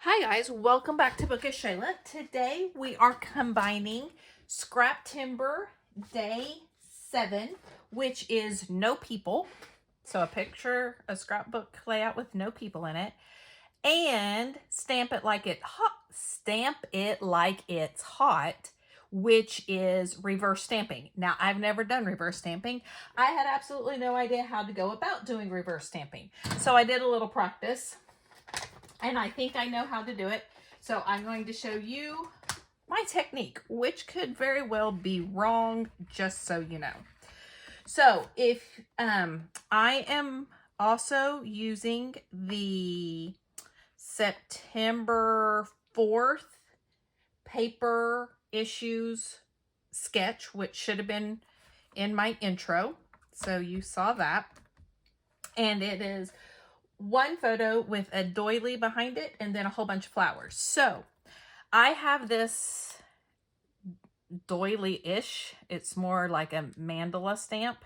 Hi guys, welcome back to Bookish Shayla. Today we are combining Scraptember Day 7, which is no people. So a scrapbook layout with no people in it. And Stamp It Like It's Hot, which is reverse stamping. Now, I've never done reverse stamping. I had absolutely no idea how to go about doing reverse stamping. So I did a little practice. And I think I know how to do it. So I'm going to show you my technique, which could very well be wrong, just so you know. So if I am also using the September 4th paper issues sketch, which should have been in my intro. So you saw that. And it is one photo with a doily behind it and then a whole bunch of flowers. So I have this doily-ish. It's more like a mandala stamp.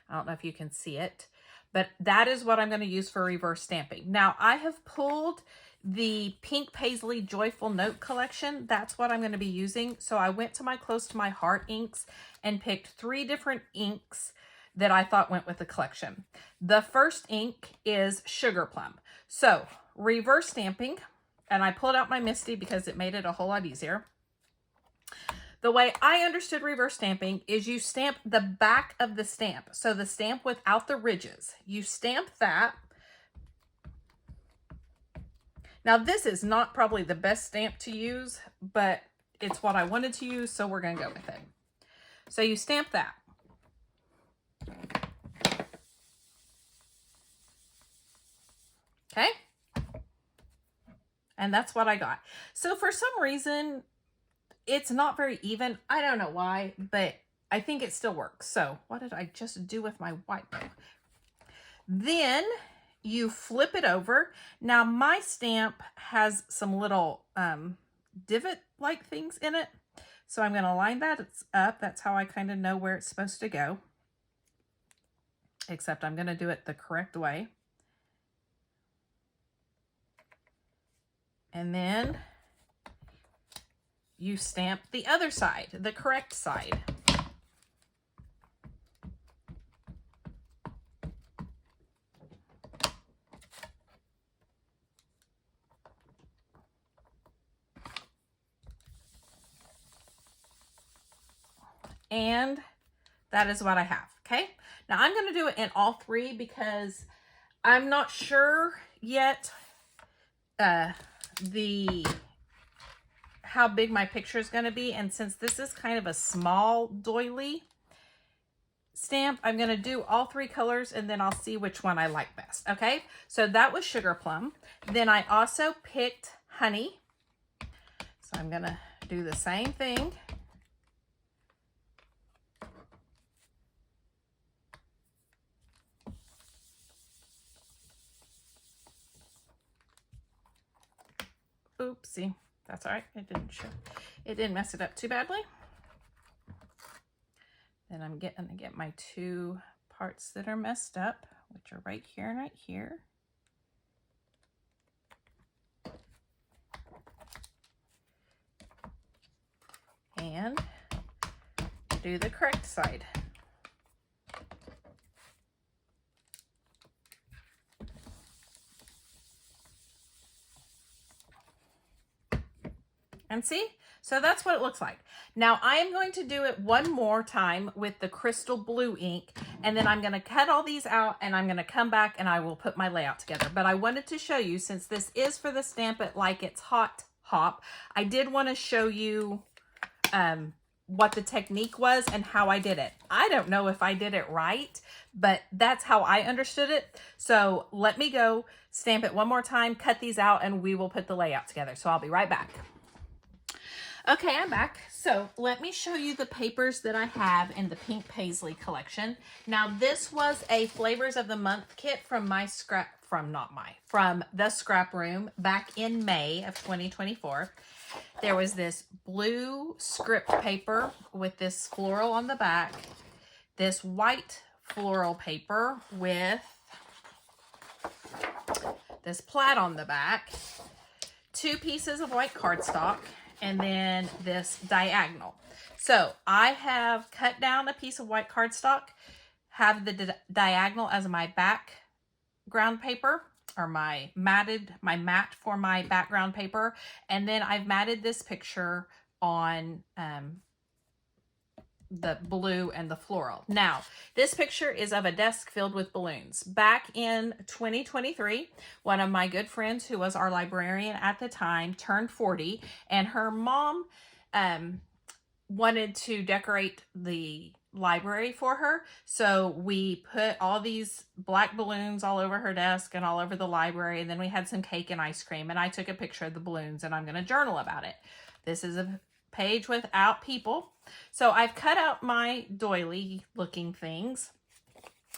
I don't know if you can see it, but that is what I'm going to use for reverse stamping. Now I have pulled the Pink Paisley Joyful Note collection. That's what I'm going to be using. So I went to my Close to My Heart inks and picked 3 different inks that I thought went with the collection. The first ink is Sugar Plum. So reverse stamping, and I pulled out my Misty because it made it a whole lot easier. The way I understood reverse stamping is you stamp the back of the stamp. So the stamp without the ridges. You stamp that. Now this is not probably the best stamp to use, but it's what I wanted to use, so we're gonna go with it. So you stamp that. Okay, and that's what I got. So for some reason, it's not very even. I don't know why, but I think it still works. So what did I just do with my white bow? Then you flip it over. Now my stamp has some little divot-like things in it. So I'm going to line that up. That's how I kind of know where it's supposed to go. Except I'm going to do it the correct way. And then you stamp the other side, the correct side. And that is what I have, okay? Now I'm going to do it in all 3 because I'm not sure yet how big my picture is going to be, and since this is kind of a small doily stamp, I'm going to do all 3 colors and then I'll see which one I like best. Okay, so that was Sugar Plum. Then I also picked Honey, so I'm going to do the same thing. Oopsie. That's all right. It didn't mess it up too badly. Then I'm going to get my 2 parts that are messed up, which are right here and right here. And do the correct side. And see? So that's what it looks like. Now I am going to do it one more time with the crystal blue ink, and then I'm going to cut all these out and I'm going to come back and I will put my layout together. But I wanted to show you, since this is for the Stamp It Like It's Hot hop, I did want to show you what the technique was and how I did it. I don't know if I did it right, but that's how I understood it. So let me go stamp it one more time, cut these out, and we will put the layout together. So I'll be right back. Okay, I'm back. So let me show you the papers that I have in the Pink Paisley collection. Now this was a Flavors of the Month kit from from the Scrap Room back in May of 2024. There was this blue script paper with this floral on the back, this white floral paper with this plaid on the back, 2 pieces of white cardstock and then this diagonal. So I have cut down a piece of white cardstock, have the diagonal as my background paper, or my mat for my background paper. And then I've matted this picture on the blue and the floral. Now, this picture is of a desk filled with balloons. Back in 2023, one of my good friends who was our librarian at the time turned 40, and her mom wanted to decorate the library for her. So we put all these black balloons all over her desk and all over the library, and then we had some cake and ice cream, and I took a picture of the balloons, and I'm going to journal about it. This is a page without people. So I've cut out my doily looking things.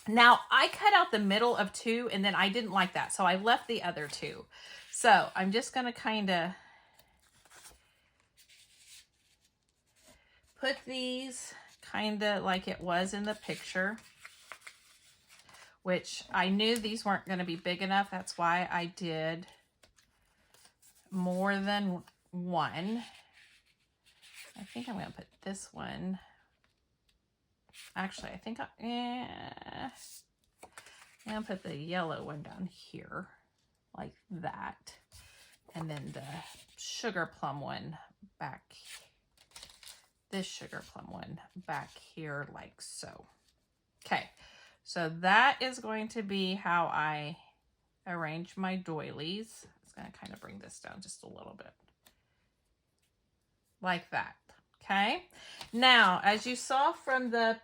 Now I cut out the middle of 2, and then I didn't like that, so I left the other 2. So I'm just going to kind of put these kind of like it was in the picture, which I knew these weren't going to be big enough. That's why I did more than one. I think I'm going to put this one. Actually, I think I'm going to put the yellow one down here like that. And then the sugar plum one back here. This sugar plum one back here like so. Okay, so that is going to be how I arrange my doilies. I'm going to kind of bring this down just a little bit. Like that. Okay, now as you saw from the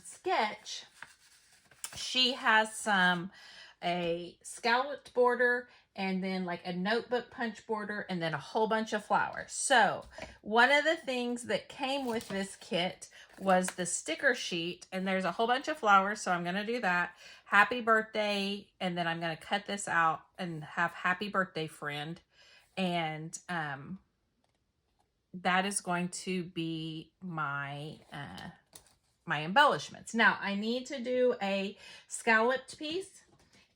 sketch, she has a scalloped border, and then like a notebook punch border, and then a whole bunch of flowers. So one of the things that came with this kit was the sticker sheet, and there's a whole bunch of flowers, so I'm going to do that. Happy birthday, and then I'm going to cut this out and have happy birthday friend, and that is going to be my my embellishments. Now I need to do a scalloped piece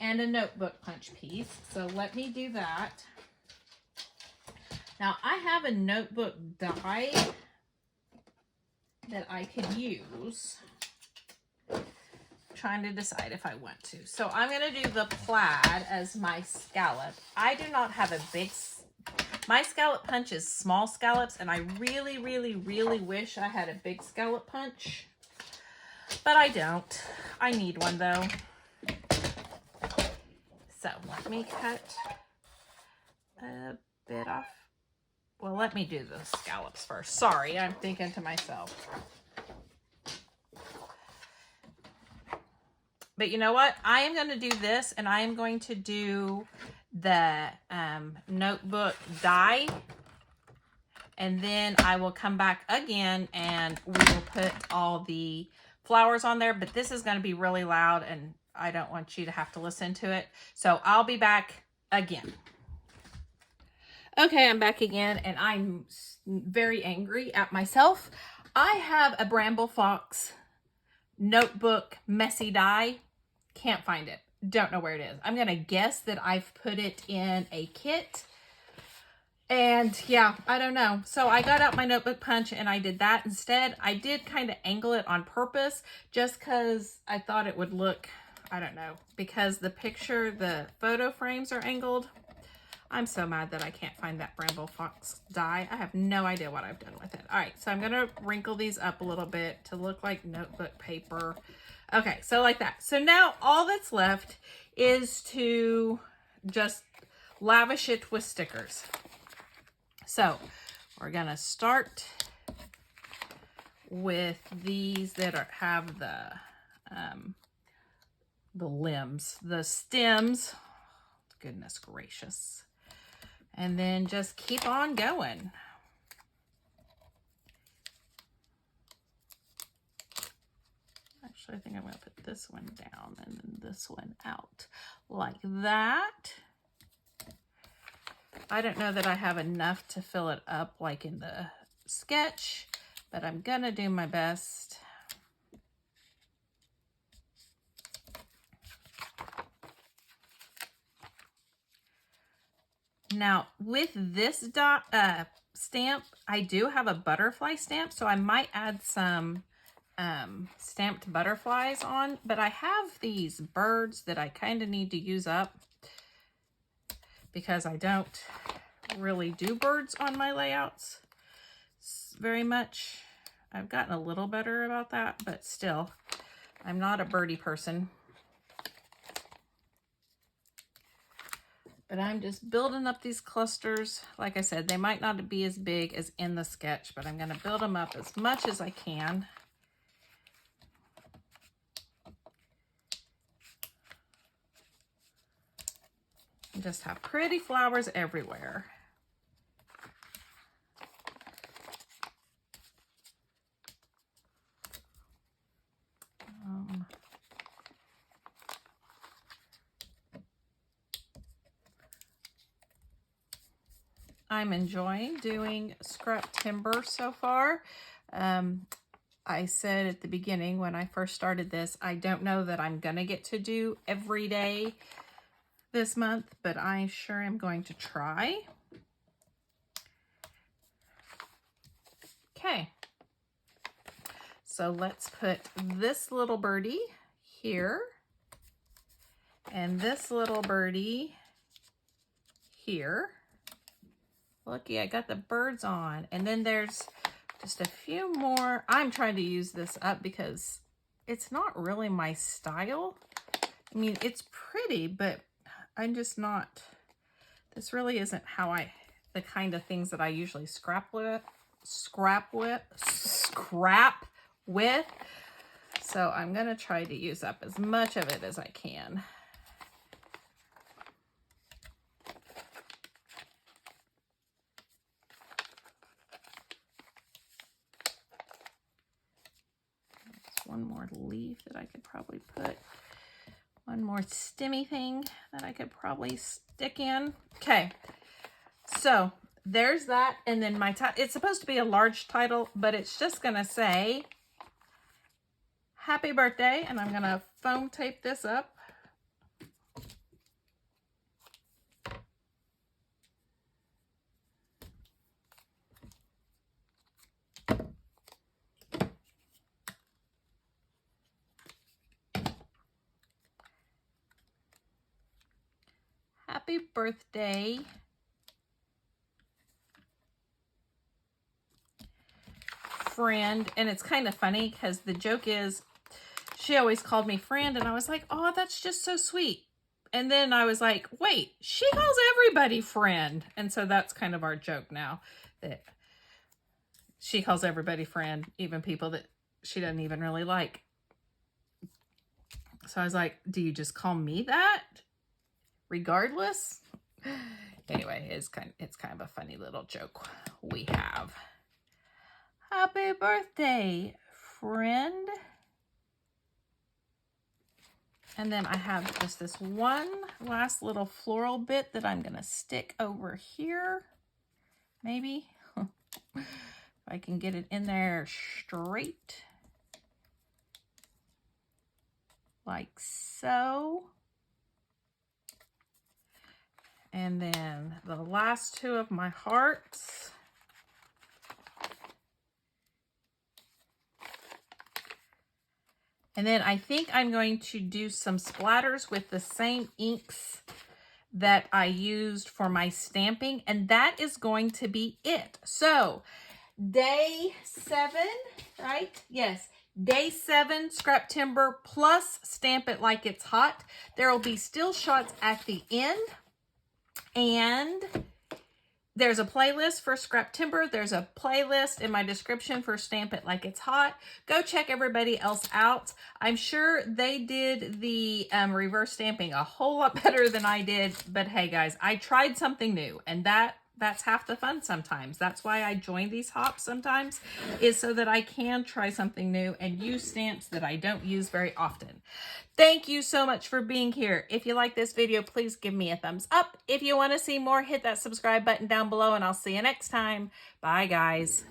and a notebook punch piece. So let me do that. Now I have a notebook die that I could use. I'm trying to decide if I want to. So I'm going to do the plaid as my scallop. I do not have a big, my scallop punch is small scallops, and I really, really, really wish I had a big scallop punch, but I don't. I need one though. So let me cut a bit off. Well, let me do the scallops first. Sorry, I'm thinking to myself. But you know what? I am going to do this, and I am going to do the notebook die. And then I will come back again, and we will put all the flowers on there. But this is going to be really loud, and I don't want you to have to listen to it. So I'll be back again. Okay, I'm back again, and I'm very angry at myself. I have a Bramble Fox notebook messy die. Can't find it. Don't know where it is. I'm going to guess that I've put it in a kit. And yeah, I don't know. So I got out my notebook punch and I did that instead. I did kind of angle it on purpose just because I thought it would look, I don't know, because the picture, the photo frames are angled. I'm so mad that I can't find that Bramble Fox die. I have no idea what I've done with it. All right, so I'm going to wrinkle these up a little bit to look like notebook paper. Okay, so like that. So now all that's left is to just lavish it with stickers. So we're going to start with these that have the limbs, the stems. Goodness gracious. And then just keep on going. Actually, I think I'm going to put this one down and then this one out like that. I don't know that I have enough to fill it up like in the sketch, but I'm going to do my best. Now with this stamp, I do have a butterfly stamp, so I might add some stamped butterflies on, but I have these birds that I kind of need to use up because I don't really do birds on my layouts very much. I've gotten a little better about that, but still, I'm not a birdie person. But I'm just building up these clusters. Like I said, they might not be as big as in the sketch, but I'm going to build them up as much as I can. And just have pretty flowers everywhere. I'm enjoying doing Scraptember so far. I said at the beginning when I first started this, I don't know that I'm going to get to do every day this month, but I sure am going to try. Okay. So let's put this little birdie here and this little birdie here. Looky, I got the birds on. And then there's just a few more. I'm trying to use this up because it's not really my style. I mean, it's pretty, but I'm just not, this really isn't the kind of things that I usually scrap with. So I'm going to try to use up as much of it as I can. One more leaf that I could probably put, one more stemmy thing that I could probably stick in. Okay, so there's that. And then my title, it's supposed to be a large title, but it's just gonna say happy birthday, and I'm gonna foam tape this up. Happy birthday, friend. And it's kind of funny because the joke is she always called me friend, and I was like, oh, that's just so sweet. And then I was like, wait, she calls everybody friend. And so that's kind of our joke now, that she calls everybody friend, even people that she doesn't even really like. So I was like, do you just call me that regardless? Anyway, it's kind of a funny little joke we have. Happy birthday, friend. And then I have just this one last little floral bit that I'm going to stick over here. Maybe. If I can get it in there straight. Like so. And then the last two of my hearts. And then I think I'm going to do some splatters with the same inks that I used for my stamping. And that is going to be it. So, day 7, right? Yes. Day 7, Scraptember plus Stamp It Like It's Hot. There will be still shots at the end. And there's a playlist for Scraptember. There's a playlist in my description for Stamp It Like It's Hot. Go check everybody else out. I'm sure they did the reverse stamping a whole lot better than I did. But hey, guys, I tried something new, and that's half the fun sometimes. That's why I join these hops sometimes, is so that I can try something new and use stamps that I don't use very often. Thank you so much for being here. If you like this video, please give me a thumbs up. If you want to see more, hit that subscribe button down below, and I'll see you next time. Bye, guys.